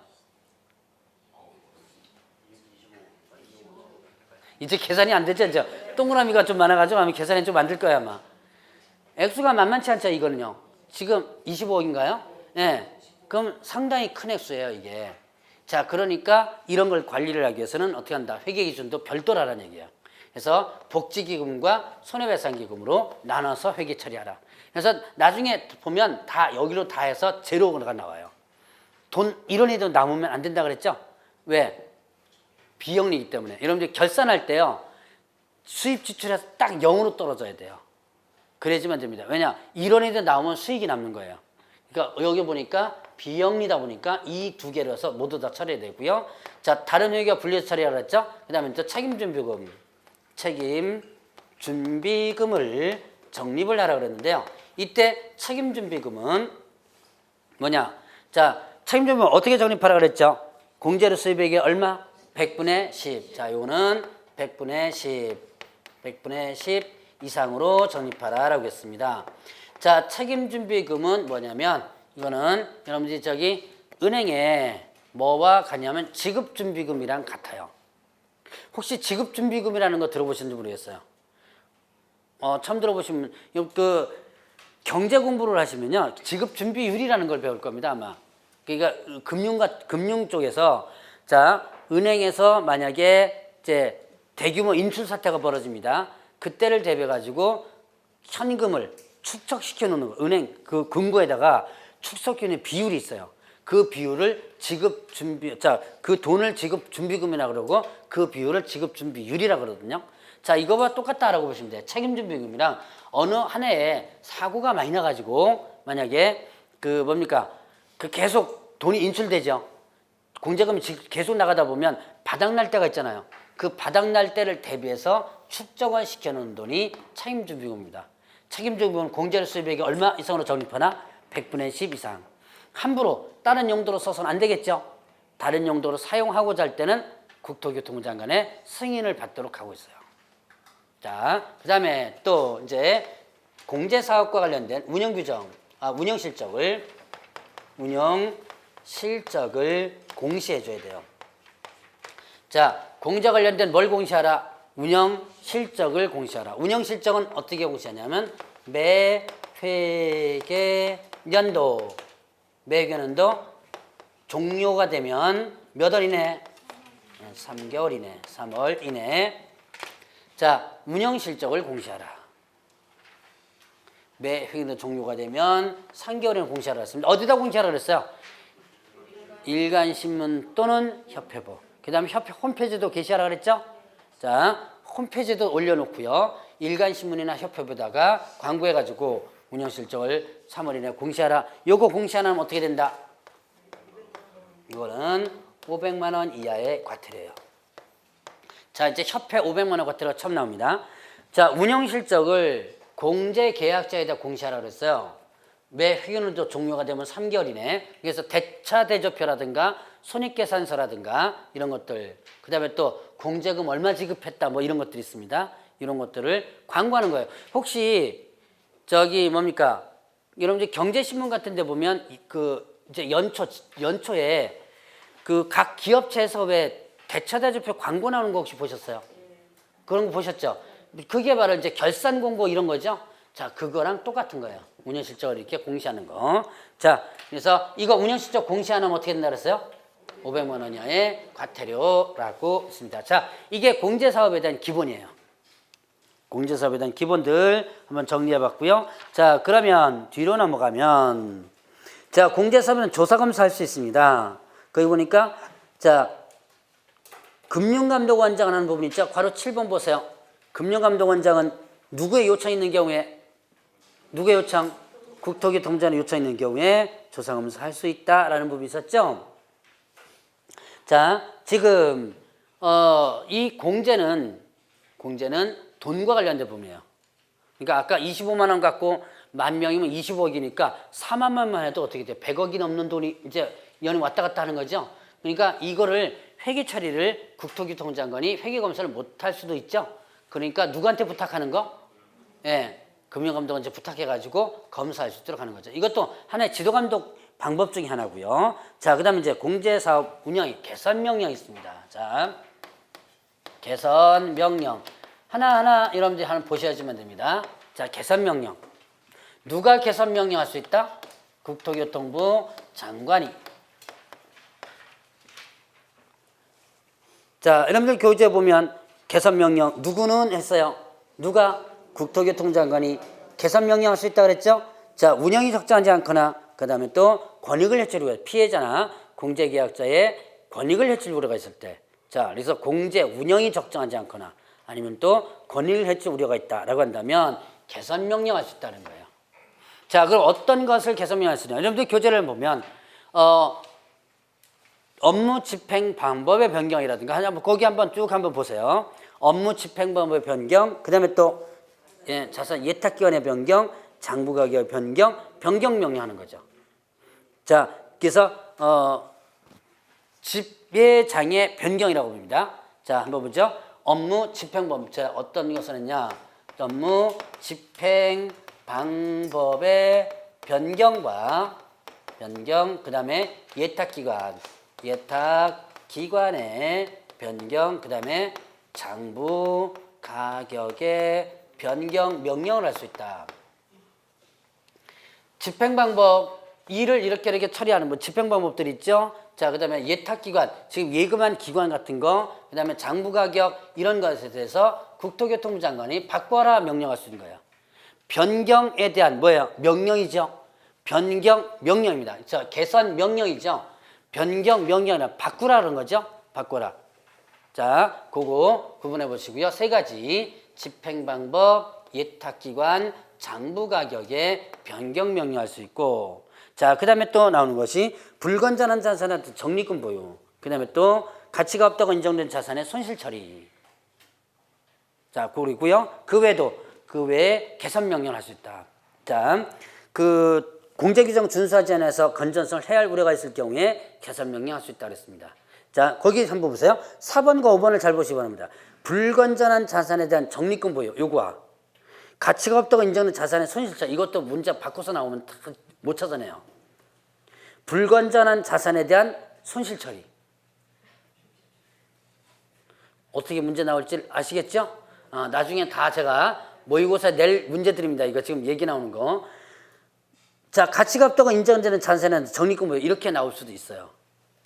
이제 계산이 안 되죠. 이제 동그라미가 좀 많아가지고 아마 계산이 좀 안 될 거야 아마. 액수가 만만치 않죠 이거는요. 지금 25억인가요? 네. 그럼 상당히 큰 액수예요 이게. 자, 그러니까 이런 걸 관리를 하기 위해서는 어떻게 한다? 회계 기준도 별도라는 얘기예요. 그래서 복지기금과 손해배상기금으로 나눠서 회계 처리하라. 그래서 나중에 보면 다 여기로 다 해서 제로가 나와요. 돈 1원이도 남으면 안 된다 그랬죠? 왜? 비영리이기 때문에. 여러분들 결산할 때요. 수입 지출해서 딱 0으로 떨어져야 돼요. 그래야지만 됩니다. 왜냐? 1원이도 나오면 수익이 남는 거예요. 그러니까 여기 보니까 비영리다 보니까 이 두 개를 해서 모두 다 처리해야 되고요. 자, 다른 회계가 분리해서 처리하라 했죠? 그 다음에 또 책임준비금을 적립을 하라 그랬는데요. 이때 책임준비금은 뭐냐? 자, 책임준비금 어떻게 적립하라 그랬죠? 공제로 수입액이 얼마? 100분의 10. 자, 요거는 100분의 10. 100분의 10 이상으로 적립하라라고 했습니다. 자, 책임준비금은 뭐냐면 이거는 여러분들이 저기 은행에 뭐와 같냐면 지급준비금이랑 같아요. 혹시 지급준비금이라는 거 들어보셨는지 모르겠어요. 처음 들어보시면 그 경제 공부를 하시면요 지급준비율이라는 걸 배울 겁니다 아마. 그러니까 금융 쪽에서 자 은행에서 만약에 이제 대규모 인출 사태가 벌어집니다. 그때를 대비해 가지고 현금을 축적시켜 놓는 거. 은행 그 금고에다가 축적시켜 놓는 비율이 있어요. 그 비율을 그 돈을 지급준비금이라 그러고 그 비율을 지급준비율이라 그러거든요. 자, 이거와 똑같다라고 보시면 돼요. 책임준비금이랑 어느 한 해에 사고가 많이 나가지고 만약에 그 뭡니까? 그 계속 돈이 인출되죠. 공제금이 계속 나가다 보면 바닥날 때가 있잖아요. 그 바닥날 때를 대비해서 축적을 시켜놓은 돈이 책임준비금입니다. 책임준비금은 공제로 수입액이 얼마 이상으로 적립하나? 100분의 10 이상. 함부로 다른 용도로 써서는 안 되겠죠. 다른 용도로 사용하고자 할 때는 국토교통부 장관의 승인을 받도록 하고 있어요. 자, 그 다음에 또 이제 공제사업과 관련된 운영실적을 공시해줘야 돼요. 자, 공제 관련된 뭘 공시하라? 운영실적을 공시하라. 운영실적은 어떻게 공시하냐면 매 회계연도 종료가 되면 몇 월 이내? 3개월 이내, 3월 이내. 자, 운영실적을 공시하라. 매 회계연도 종료가 되면 3개월이나 공시하라 했습니다. 어디다 공시하라 그랬어요? 일간신문 또는 협회부. 그 다음에 협회 홈페이지도 게시하라 그랬죠? 자, 홈페이지도 올려놓고요. 일간신문이나 협회부다가 광고해가지고 운영실적을 3월 이내 공시하라. 요거 공시 안 하면 어떻게 된다? 이거는 500만 원 이하의 과태료예요. 자, 이제 협회 500만 원 과태료가 처음 나옵니다. 자, 운영실적을 공제 계약자에다 공시하라고 그랬어요. 매 회계연도 종료가 되면 3개월이네. 그래서 대차 대조표라든가 손익계산서라든가 이런 것들, 그 다음에 또 공제금 얼마 지급했다 뭐 이런 것들이 있습니다. 이런 것들을 광고하는 거예요. 혹시 저기 뭡니까? 여러분들 경제신문 같은 데 보면 그 이제 연초에 그 각 기업체에서 왜 대차 대조표 광고 나오는 거 혹시 보셨어요? 그런 거 보셨죠? 그게 바로 이제 결산 공고 이런 거죠. 자, 그거랑 똑같은 거예요. 운영실적을 이렇게 공시하는 거. 자, 그래서 이거 운영실적 공시 안 하면 어떻게 된다 그랬어요? 500만 원 이하의 과태료라고 있습니다. 자, 이게 공제사업에 대한 기본이에요. 공제사업에 대한 기본들 한번 정리해 봤고요. 자, 그러면 뒤로 넘어가면, 자, 공제사업은 조사검사 할 수 있습니다. 거기 보니까, 자, 금융감독원장을 하는 부분 있죠? 괄호 7번 보세요. 금융감독원장은 누구의 요청이 있는 경우에, 누구의 요청? 국토교통부장의 요청이 있는 경우에 조사검사 할 수 있다라는 부분이 있었죠? 자, 지금 이 공제는 돈과 관련된 부분이에요. 그러니까 아까 25만 원 갖고 10,000명이면 25억이니까 4만 원만 해도 어떻게 돼? 100억이 넘는 돈이 이제 연이 왔다 갔다 하는 거죠. 그러니까 이거를 회계 처리를 국토교통부 장관이 회계 검사를 못 할 수도 있죠. 그러니까 누구한테 부탁하는 거? 예, 금융감독원 이제 부탁해가지고 검사할 수 있도록 하는 거죠. 이것도 하나의 지도감독 방법 중에 하나고요. 자, 그 다음에 이제 공제사업 운영이 개선명령이 있습니다. 자, 개선명령. 하나하나 여러분들이 하나 보셔야지만 됩니다. 자, 개선명령. 누가 개선명령 할 수 있다? 국토교통부 장관이. 자, 여러분들 교재에 보면 개선명령 누구는 했어요? 누가? 국토교통부 장관이 개선명령 할 수 있다 그랬죠? 자, 운영이 적정하지 않거나 그 다음에 또 권익을 해칠 우려가, 피해자나 공제계약자의 권익을 해칠 우려가 있을 때, 자, 그래서 공제 운영이 적정하지 않거나 아니면 또 권익을 해칠 우려가 있다라고 한다면 개선명령할 수 있다는 거예요. 자, 그럼 어떤 것을 개선명령할 수 있냐? 여러분들 교재를 보면 업무 집행 방법의 변경이라든가 거기 한번 쭉 한번 보세요. 업무 집행 방법의 변경, 그 다음에 또 자산 예탁기관의 변경, 장부가격의 변경 명령하는 거죠. 자, 그래서 집예장의 변경이라고 봅니다. 자, 한번 보죠. 업무 집행법. 자, 어떤 것을 했냐? 업무 집행 방법의 변경과 그 다음에 예탁기관의 변경, 그 다음에 장부 가격의 변경 명령을 할 수 있다. 집행방법, 일을 이렇게 처리하는 뭐 집행방법들이 있죠. 자, 그 다음에 예탁기관, 지금 예금한 기관 같은 거, 그 다음에 장부가격 이런 것에 대해서 국토교통부 장관이 바꿔라 명령할 수 있는 거예요. 변경에 대한 뭐예요? 명령이죠. 변경 명령입니다. 자, 개선 명령이죠. 변경 명령이나 바꾸라는 거죠. 바꿔라. 자, 그거 구분해 보시고요. 세 가지 집행방법, 예탁기관, 장부가격에 변경 명령할 수 있고, 자, 그 다음에 또 나오는 것이 불건전한 자산한테 적립금 보유, 그 다음에 또 가치가 없다고 인정된 자산의 손실 처리. 자, 그리고요. 그 외에 개선 명령을 할 수 있다. 자, 그 공제규정 준수하지 않아서 건전성을 해할 우려가 있을 경우에 개선 명령할 수 있다 그랬습니다. 자, 거기 한번 보세요. 4번과 5번을 잘 보시기 바랍니다. 불건전한 자산에 대한 적립금 보유, 요거와 가치가 없다고 인정된 자산의 손실 처리, 이것도 문제 바꿔서 나오면 못 찾아내요. 불건전한 자산에 대한 손실 처리. 어떻게 문제 나올지 아시겠죠? 나중에 다 제가 모의고사에 낼 문제들입니다. 이거 지금 얘기 나오는 거. 자, 가치가 없다고 인정되는 자산은 적립금 보유, 이렇게 나올 수도 있어요.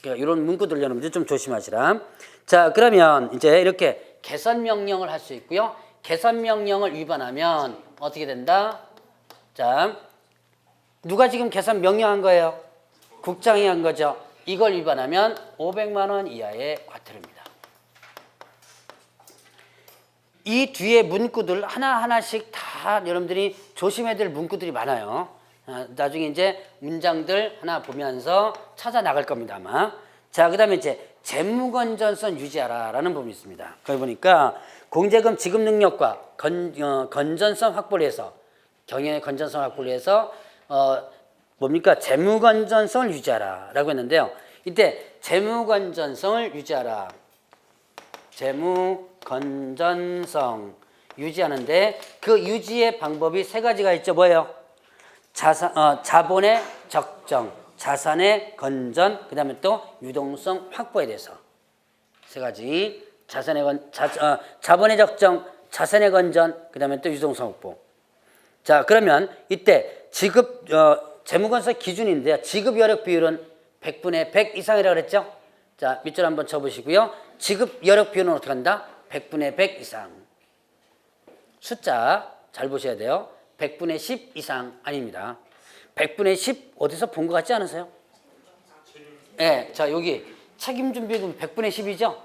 그러니까 이런 문구들 여러분들 좀 조심하시라. 자, 그러면 이제 이렇게 개선 명령을 할 수 있고요. 개선 명령을 위반하면 어떻게 된다? 자, 누가 지금 개선 명령한 거예요? 국장이 한 거죠. 이걸 위반하면 500만 원 이하의 과태료입니다. 이 뒤에 문구들 하나하나씩 다 여러분들이 조심해야 될 문구들이 많아요. 나중에 이제 문장들 하나 보면서 찾아 나갈 겁니다, 아마. 자, 그 다음에 이제 재무건전성 유지하라 라는 부분이 있습니다. 거기 보니까 공제금 지급 능력과 건전성 확보를 해서 경영의 건전성을 확보를 위해서 뭡니까? 재무 건전성을 유지하라라고 했는데요. 이때 재무 건전성을 유지하라. 재무 건전성 유지하는데 그 유지의 방법이 세 가지가 있죠. 뭐예요? 자본의 적정, 자산의 건전, 그 다음에 또 유동성 확보에 대해서 세 가지. 자본의 적정, 자산의 건전, 그 다음에 또 유동성 확보. 자, 그러면 이때 지급 재무건설 기준인데요. 지급 여력 비율은 100분의 100 이상이라고 그랬죠? 자, 밑줄 한번 쳐보시고요. 지급 여력 비율은 어떻게 한다? 100분의 100 이상. 숫자 잘 보셔야 돼요. 100분의 10 이상 아닙니다. 100분의 10 어디서 본 것 같지 않으세요? 네, 자 여기 책임준비금 100분의 10이죠?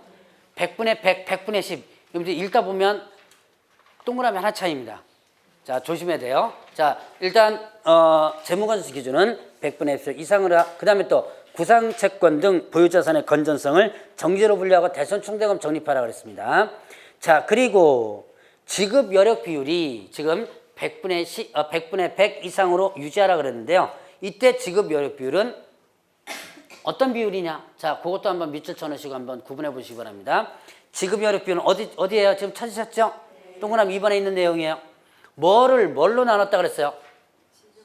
100분의 100, 100분의 10. 여러분들 읽다 보면 동그라미 하나 차이입니다. 자, 조심해야 돼요. 자, 일단 재무건설 기준은 100분의 10 이상으로, 그 다음에 또 구상채권 등 보유자산의 건전성을 정제로 분류하고 대손충대금 적립하라고 그랬습니다. 자, 그리고 지급 여력 비율이 지금 100분의 100 이상으로 유지하라고 그랬는데요. 이때 지급 여력 비율은 어떤 비율이냐? 자, 그것도 한번 밑줄 쳐놓으시고 한번 구분해 보시기 바랍니다. 지급 여력 비율은 어디예요? 지금 찾으셨죠? 동그라미 2번에 있는 내용이에요. 뭘로 나눴다 그랬어요?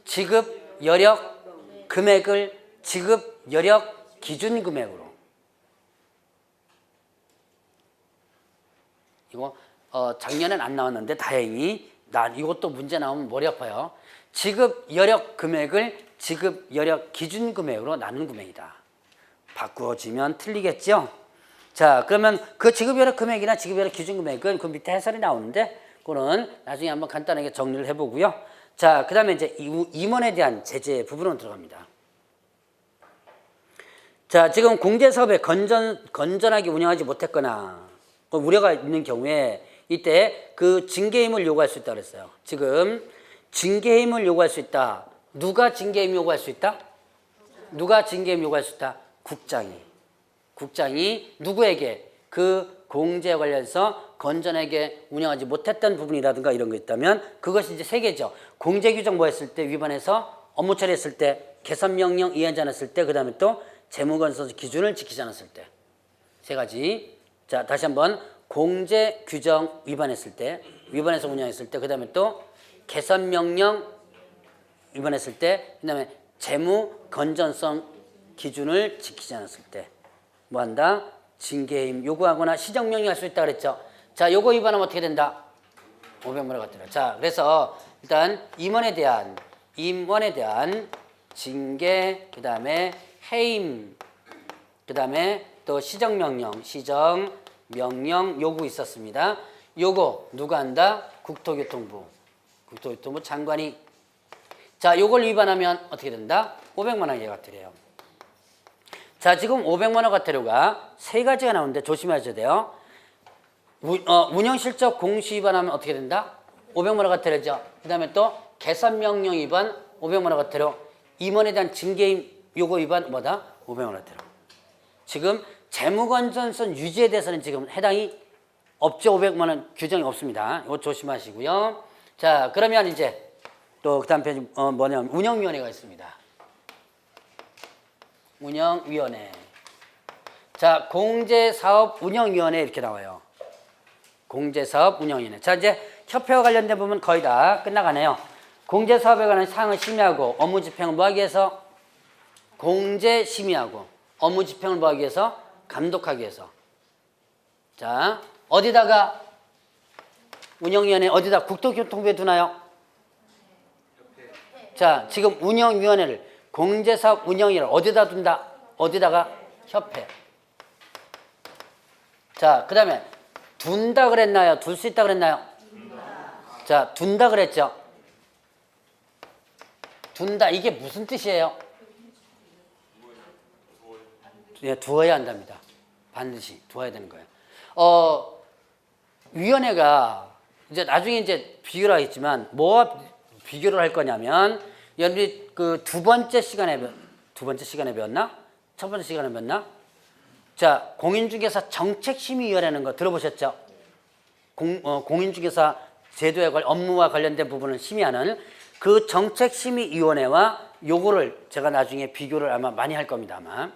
지급 여력 금액을 지급 여력 기준 금액으로. 이거 작년엔 안 나왔는데 다행히 이것도 문제 나오면 머리 아파요. 지급 여력 금액을 지급 여력 기준 금액으로 나눈 금액이다. 바꾸어지면 틀리겠죠? 자, 그러면 그 지급 여력 금액이나 지급 여력 기준 금액은 그 밑에 해설이 나오는데 그거는 나중에 한번 간단하게 정리를 해보고요. 자, 그 다음에 이제 임원에 대한 제재 부분으로 들어갑니다. 자, 지금 공제사업에 건전하게 운영하지 못했거나 우려가 있는 경우에 이때 그 징계임을 요구할 수 있다 그랬어요. 지금 징계임을 요구할 수 있다. 누가 징계임 요구할 수 있다? 누가 징계임 요구할 수 있다? 국장이 누구에게 그 공제에 관련해서 건전하게 운영하지 못했던 부분이라든가 이런 거 있다면 그것이 이제 세 개죠. 공제규정 뭐 했을 때 위반해서 업무 처리했을 때, 개선명령 이행하지 않았을 때, 그 다음에 또 재무건설 기준을 지키지 않았을 때. 세 가지. 자, 다시 한번 공제규정 위반했을 때, 위반해서 운영했을 때, 그 다음에 또 개선명령 위반했을 때, 그 다음에 재무건전성 기준을 지키지 않았을 때 뭐 한다? 징계임 요구하거나 시정명령 할 수 있다 그랬죠. 자, 요거 위반하면 어떻게 된다? 500만 원 같더라. 자, 그래서 일단 임원에 대한 징계, 그 다음에 해임, 그 다음에 또 시정명령 요구 있었습니다. 요거 누가 한다? 국토교통부 장관이. 자, 요걸 위반하면 어떻게 된다? 500만 원 과태료예요. 자, 지금 500만 원 과태료가 세 가지가 나오는데 조심하셔야 돼요. 운영실적 공시 위반하면 어떻게 된다? 500만 원 과태료죠. 그 다음에 또 개선명령 위반 500만 원 과태료, 임원에 대한 징계임 요구 위반 뭐다? 500만 원 과태료. 지금 재무건전성 유지에 대해서는 지금 해당이 없죠. 500만 원 규정이 없습니다. 이거 조심하시고요. 자, 그러면 이제 또 그 다음 페이지 뭐냐면 운영위원회가 있습니다. 운영위원회. 자, 공제사업 운영위원회 이렇게 나와요. 공제사업 운영위원회. 자, 이제 협회와 관련된 부분 거의 다 끝나가네요. 공제사업에 관한 사항을 심의하고 업무 집행을 뭐하기 위해서? 공제 심의하고 업무 집행을 뭐하기 위해서? 감독하기 위해서. 자, 어디다가 운영위원회 어디다 국토교통부에 두나요? 자, 지금 운영위원회를 공제사업 운영위를 어디다 둔다? 어디다가? 협회. 자, 그 다음에 둔다 그랬나요? 둘 수 있다 그랬나요? 자, 둔다 그랬죠? 둔다 이게 무슨 뜻이에요? 예, 두어야 한답니다. 반드시 두어야 되는 거예요. 위원회가 이제 나중에 이제 비교를 하겠지만 뭐와 비교를 할 거냐면 여러분이 그 두 번째 시간에 배웠나? 첫 번째 시간에 배웠나? 자, 공인중개사 정책심의위원회라는 거 들어보셨죠? 공인중개사 제도에 업무와 관련된 부분을 심의하는 그 정책심의위원회와 요거를 제가 나중에 비교를 아마 많이 할 겁니다. 아마.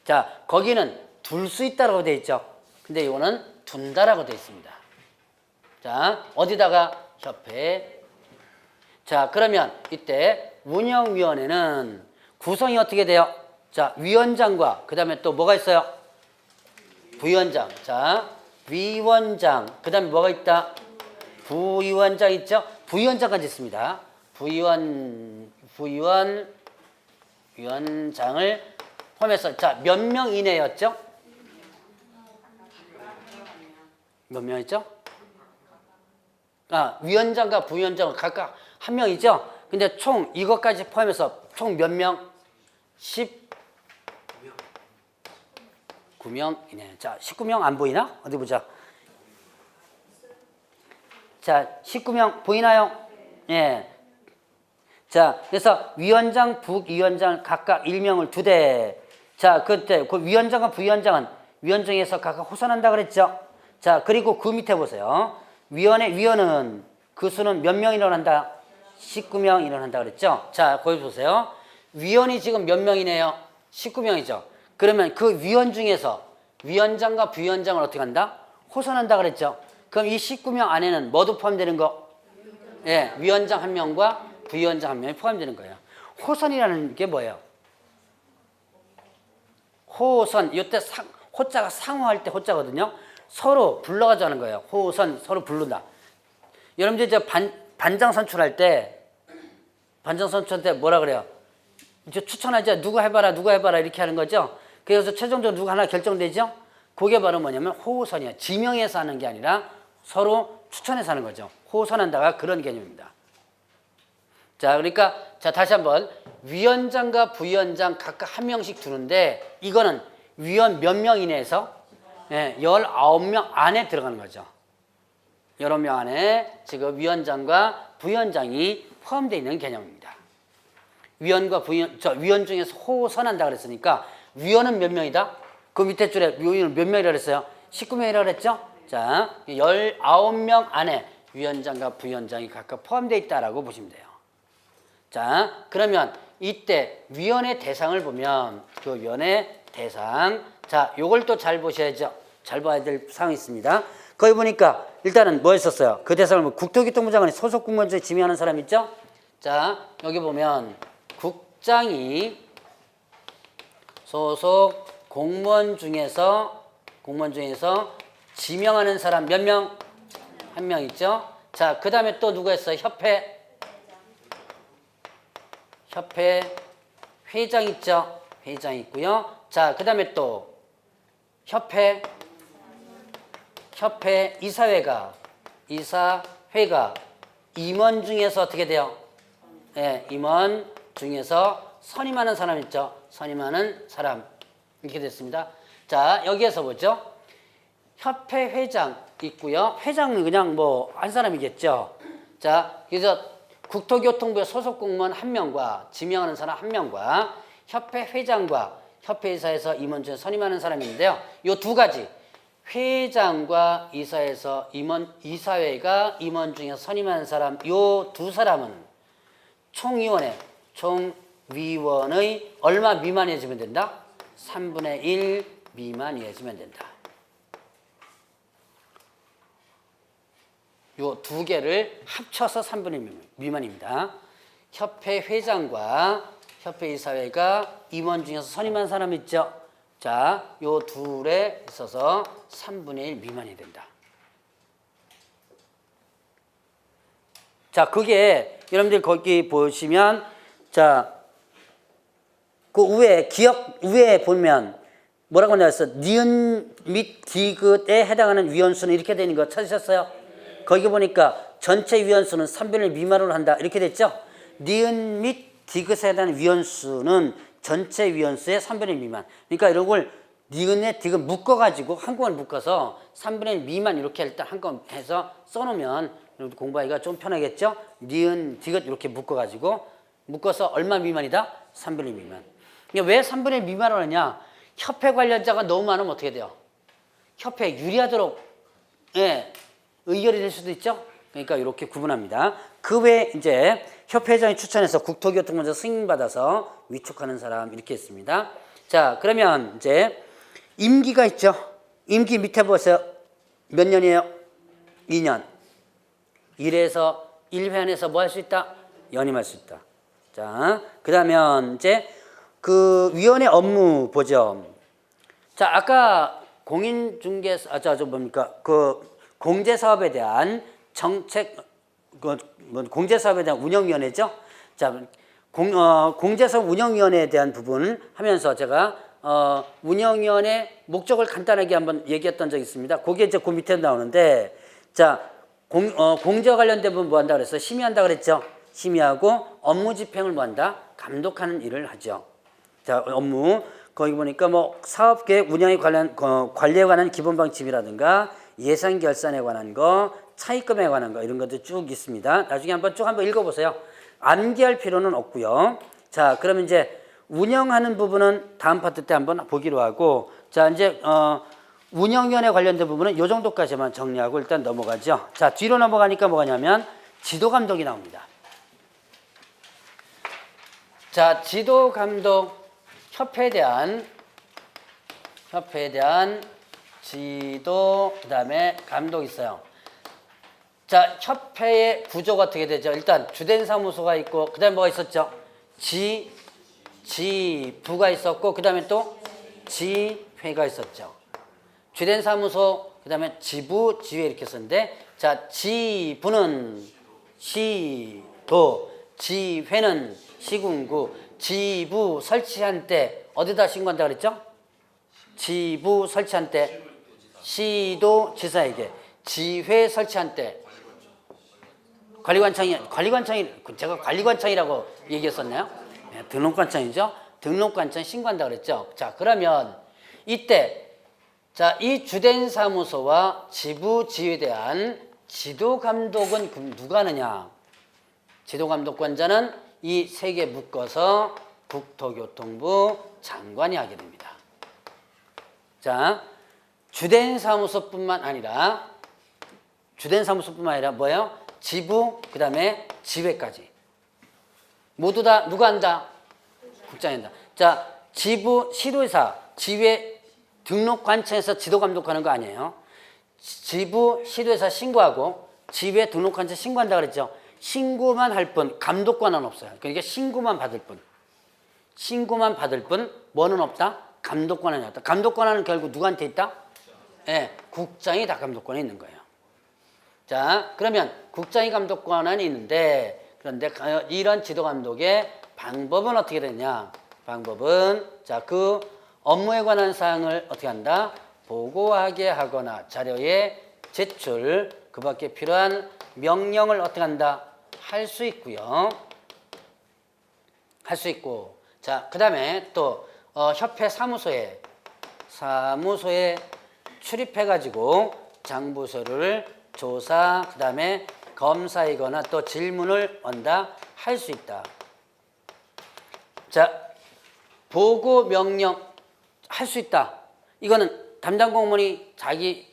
자, 거기는 둘 수 있다라고 되어 있죠. 근데 이거는 둔다라고 되어 있습니다. 자, 어디다가 협회. 자, 그러면 이때 운영위원회는 구성이 어떻게 돼요? 자, 위원장과 그 다음에 또 뭐가 있어요? 부위원장. 자, 위원장. 그 다음에 뭐가 있다? 부위원장 있죠? 부위원장까지 있습니다. 위원장을 포함해서 자, 몇 명 이내였죠? 몇 명이죠? 아, 위원장과 부위원장은 각각 한 명이죠? 근데 총 이것까지 포함해서 총 몇 명? 19명 이내. 자, 19명 안 보이나? 어디 보자. 자, 19명 보이나요? 예. 자, 그래서 위원장, 부위원장 각각 1명을 2대. 자, 그때 그 위원장과 부위원장은 위원장에서 각각 호선한다 그랬죠? 자, 그리고 그 밑에 보세요. 위원은 그 수는 몇 명 일어난다? 19명 일어난다 그랬죠? 자, 거기 보세요. 위원이 지금 몇 명이네요? 19명이죠. 그러면 그 위원 중에서 위원장과 부위원장을 어떻게 한다? 호선한다 그랬죠? 그럼 이 19명 안에는 뭐도 포함되는 거? 예, 위원장 1명과 부위원장 1명이 포함되는 거예요. 호선이라는 게 뭐예요? 호선, 이때 호자가 상호할 때 호자거든요. 서로 불러가지고 하는 거예요. 호선, 서로 부른다. 여러분들 이제 반장 선출할 때 뭐라 그래요? 이제 추천하죠. 누구 해봐라 이렇게 하는 거죠. 그래서 최종적으로 누구 하나 결정되죠. 그게 바로 뭐냐면 호선이에요. 지명해서 하는 게 아니라 서로 추천해서 하는 거죠. 호선한다가 그런 개념입니다. 자, 그러니까 자, 다시 한번 위원장과 부위원장 각각 한 명씩 두는데 이거는 위원 몇 명 이내에서 19명 안에 들어가는 거죠. 여러 명 안에 지금 위원장과 부위원장이 포함되어 있는 개념입니다. 위원 중에서 호선한다 그랬으니까 위원은 몇 명이다? 그 밑에 줄에 위원은 몇 명이라 그랬어요? 19명이라 그랬죠? 자, 19명 안에 위원장과 부위원장이 각각 포함되어 있다라고 보시면 돼요. 자, 그러면 이때 위원의 대상을 보면 그 위원의 대상, 자, 요걸 또 잘 보셔야죠. 잘 봐야 될 사항이 있습니다. 거기 보니까 일단은 뭐 했었어요? 그 대상을 보면 국토교통부 장관이 소속 공무원 중에 지명하는 사람 있죠? 자, 여기 보면 국장이 소속 공무원 중에서 지명하는 사람 몇 명? 한 명 있죠? 자, 그 다음에 또 누가 있어요? 협회 회장 있죠? 회장 있고요. 자, 그 다음에 또 협회 이사회가 임원 중에서 어떻게 돼요? 예, 임원 중에서 선임하는 사람 있죠? 선임하는 사람 이렇게 됐습니다. 자, 여기에서 보죠. 협회 회장 있고요. 회장은 그냥 뭐 한 사람이겠죠. 자, 그래서 국토교통부의 소속 공무원 1명과 지명하는 사람 1명과 협회 회장과 협회이사에서 임원 중에 선임하는 사람이 있는데요. 이 두 가지 회장과 이사회가 임원 중에 선임하는 사람 이 두 사람은 총위원의 얼마 미만이어지면 된다? 3분의 1 미만이어지면 된다. 요 두 개를 합쳐서 3분의 1 미만입니다. 협회 회장과 협회 이사회가 임원 중에서 선임한 사람 있죠? 자, 요 둘에 있어서 3분의 1 미만이 된다. 자, 그게 여러분들 거기 보시면 자, 그 위에 보면 뭐라고 나왔어? 니은 및 디귿에 해당하는 위원수는 이렇게 되는 거 찾으셨어요? 거기 보니까 전체 위원수는 3분의 1 미만으로 한다. 이렇게 됐죠? 니은 및 디귿에 해당하는 위원수는 전체 위원수의 3분의 1 미만. 그러니까 이런 걸 니은에 디귿 묶어가지고 한꺼번에 묶어서 3분의 1 미만 이렇게 일단 한꺼번에 해서 써놓으면 공부하기가 좀 편하겠죠? 니은, 디귿 이렇게 묶어서 얼마 미만이다? 3분의 1 미만. 그러니까 왜 3분의 1 미만을 하냐? 협회 관련자가 너무 많으면 어떻게 돼요? 협회에 유리하도록 의결이 될 수도 있죠? 그러니까 이렇게 구분합니다. 그 외에 이제 협회장이 추천해서 국토교통공사 승인받아서 위촉하는 사람 이렇게 있습니다. 자, 그러면 이제 임기가 있죠. 임기 밑에 보세요. 몇 년이에요? 2년. 1회에서 1회 안에서 뭐 할 수 있다? 연임할 수 있다. 자, 그러면 이제 그 위원회 업무 보죠. 자, 아까 공인중개사, 저 뭡니까? 그 공제사업에 대한 정책, 공제사업에 대한 운영위원회죠. 자, 공제사업 운영위원회에 대한 부분 하면서 제가 운영위원회 목적을 간단하게 한번 얘기했던 적이 있습니다. 그게 이제 그 밑에 나오는데, 자, 공제와 관련된 부분 뭐 한다 그랬어요? 심의한다 그랬죠? 심의하고 업무 집행을 뭐 한다? 감독하는 일을 하죠. 자, 업무. 거기 보니까 뭐 사업계획 운영에 관련, 관리에 관한 기본 방침이라든가 예산 결산에 관한 거, 차입금에 관한 거 이런 것도 쭉 있습니다. 나중에 한번 쭉 한번 읽어보세요. 암기할 필요는 없고요. 자, 그러면 이제 운영하는 부분은 다음 파트 때 한번 보기로 하고, 자, 이제 운영위원회 관련된 부분은 이 정도까지만 정리하고 일단 넘어가죠. 자, 뒤로 넘어가니까 뭐가냐면 지도감독이 나옵니다. 자, 지도감독 협회에 대한 지도, 그 다음에 감독이 있어요. 자, 협회의 구조가 어떻게 되죠? 일단 주된 사무소가 있고, 그 다음에 뭐가 있었죠? 지부가 있었고, 그 다음에 또 지회가 있었죠. 주된 사무소, 그 다음에 지부, 지회 이렇게 썼는데, 자, 지부는 시도, 지회는 시군구, 지부 설치한 때 어디다 신고한다 그랬죠? 지부 설치한 때 시도 지사에게, 지회 설치한 때 관리관청이 제가 관리관청이라고 얘기했었나요? 네, 등록관청이죠. 등록관청 신고한다 그랬죠. 자, 그러면 이때 자, 이 주된 사무소와 지부 지회에 대한 지도 감독은 그럼 누가 하느냐? 지도 감독관자는 이 세 개 묶어서 국토교통부 장관이 하게 됩니다. 자, 주된 사무소뿐만 아니라 뭐예요? 지부, 그 다음에 지회까지. 모두 다 누가 한다? 국장이 한다. 자, 지부, 시도의사, 지회 등록관청에서 지도감독하는 거 아니에요. 지부, 시도의사 신고하고 지회 등록관청 신고한다 그랬죠. 신고만 할 뿐, 감독권은 없어요. 그러니까 신고만 받을 뿐. 신고만 받을 뿐, 뭐는 없다? 감독권은 없다. 감독권은 결국 누구한테 있다? 네, 국장이 다 감독권에 있는 거예요. 자, 그러면 국장이 감독권은 있는데, 그런데 이런 지도감독의 방법은 어떻게 되냐? 방법은, 자, 그 업무에 관한 사항을 어떻게 한다? 보고하게 하거나 자료의 제출, 그 밖에 필요한 명령을 어떻게 한다? 할 수 있고요. 할 수 있고. 자, 그 다음에 또 협회 사무소에 출입해가지고 장부서를 조사, 그 다음에 검사이거나 또 질문을 언다 할 수 있다. 자, 보고 명령 할 수 있다. 이거는 담당 공무원이 자기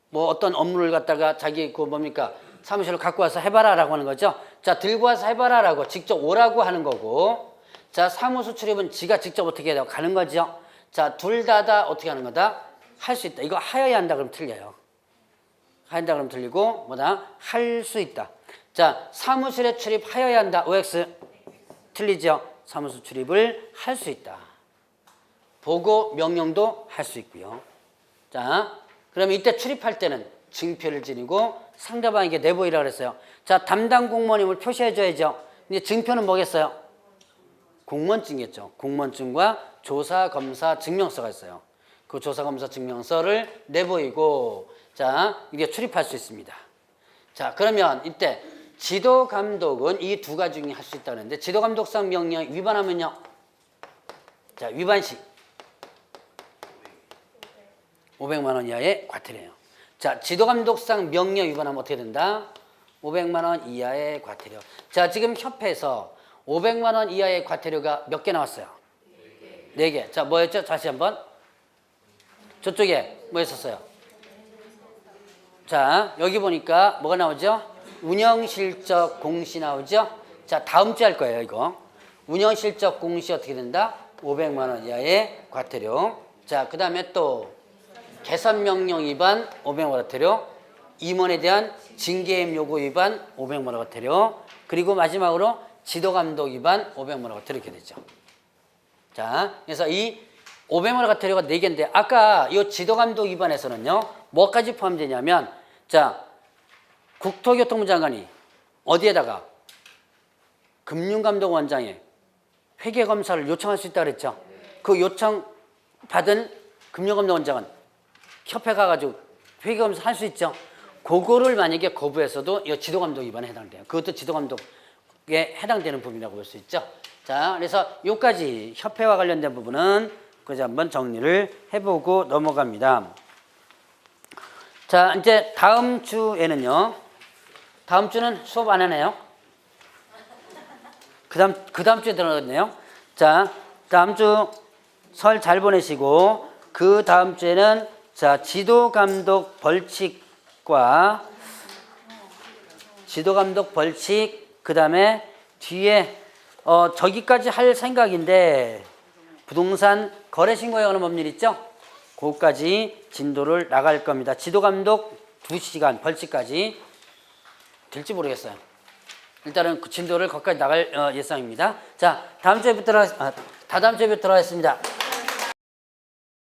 뭐 어떤 업무를 갖다가 자기 그 뭡니까 사무실로 갖고 와서 해봐라라고 하는 거죠. 자, 들고 와서 해봐라라고 직접 오라고 하는 거고, 자, 사무소 출입은 지가 직접 어떻게 해야 가는 거죠. 자, 둘 다 어떻게 하는 거다? 할 수 있다. 이거 하여야 한다 그러면 틀려요. 한다 그러면 틀리고, 뭐다? 할 수 있다. 자, 사무실에 출입하여야 한다. OX 틀리죠. 사무소 출입을 할 수 있다. 보고 명령도 할 수 있고요. 자, 그러면 이때 출입할 때는 증표를 지니고 상대방에게 내보이라고 그랬어요. 자, 담당 공무원임을 표시해줘야죠. 근데 증표는 뭐겠어요? 공무원증이겠죠. 공무원증과 조사, 검사, 증명서가 있어요. 그 조사, 검사, 증명서를 내보이고, 자, 이게 출입할 수 있습니다. 자, 그러면 이때 지도 감독은 이 두 가지 중에 할 수 있다고 했는데, 지도 감독상 명령 위반하면요. 자, 위반 시 500만 원 이하의 과태료예요. 자, 지도 감독상 명령 위반하면 어떻게 된다? 500만 원 이하의 과태료. 자, 지금 협회에서 500만 원 이하의 과태료가 몇 개 나왔어요? 4개. 자, 뭐였죠? 다시 한번. 저쪽에 뭐 했었어요? 자, 여기 보니까 뭐가 나오죠? 운영실적 공시 나오죠? 자, 다음 주에 할 거예요, 이거. 운영실적 공시 어떻게 된다? 500만 원 이하의 과태료. 자, 그 다음에 또 개선명령 위반 500만 원 과태료. 임원에 대한 징계임 요구 위반 500만 원 과태료. 그리고 마지막으로 지도감독 위반 500만 원 과태료 이렇게 되죠. 자, 그래서 이 500만 원 과태료가 4개인데 아까 이 지도감독 위반에서는요. 뭐까지 포함되냐면 자, 국토교통부 장관이 어디에다가 금융감독원장에 회계검사를 요청할 수 있다고 그랬죠. 그 요청 받은 금융감독원장은 협회 가가지고 회계검사 할 수 있죠. 그거를 만약에 거부해서도 이 지도감독 위반에 해당돼요. 그것도 지도감독에 해당되는 부분이라고 볼 수 있죠. 자, 그래서 여기까지 협회와 관련된 부분은 그저 한번 정리를 해보고 넘어갑니다. 자, 이제 다음 주에는요. 다음 주는 수업 안 하네요. 그 다음 주에 들어갔네요. 자, 다음 주 설 잘 보내시고 그 다음 주에는 자, 지도감독 벌칙과 지도감독 벌칙 그 다음에 뒤에 저기까지 할 생각인데 부동산 거래신고에 관한 법률 있죠? 그거까지 진도를 나갈 겁니다. 지도감독 2시간 벌칙까지 될지 모르겠어요. 일단은 그 진도를 거기까지 나갈 예상입니다. 자, 다다음 주에 뵙도록 하겠습니다.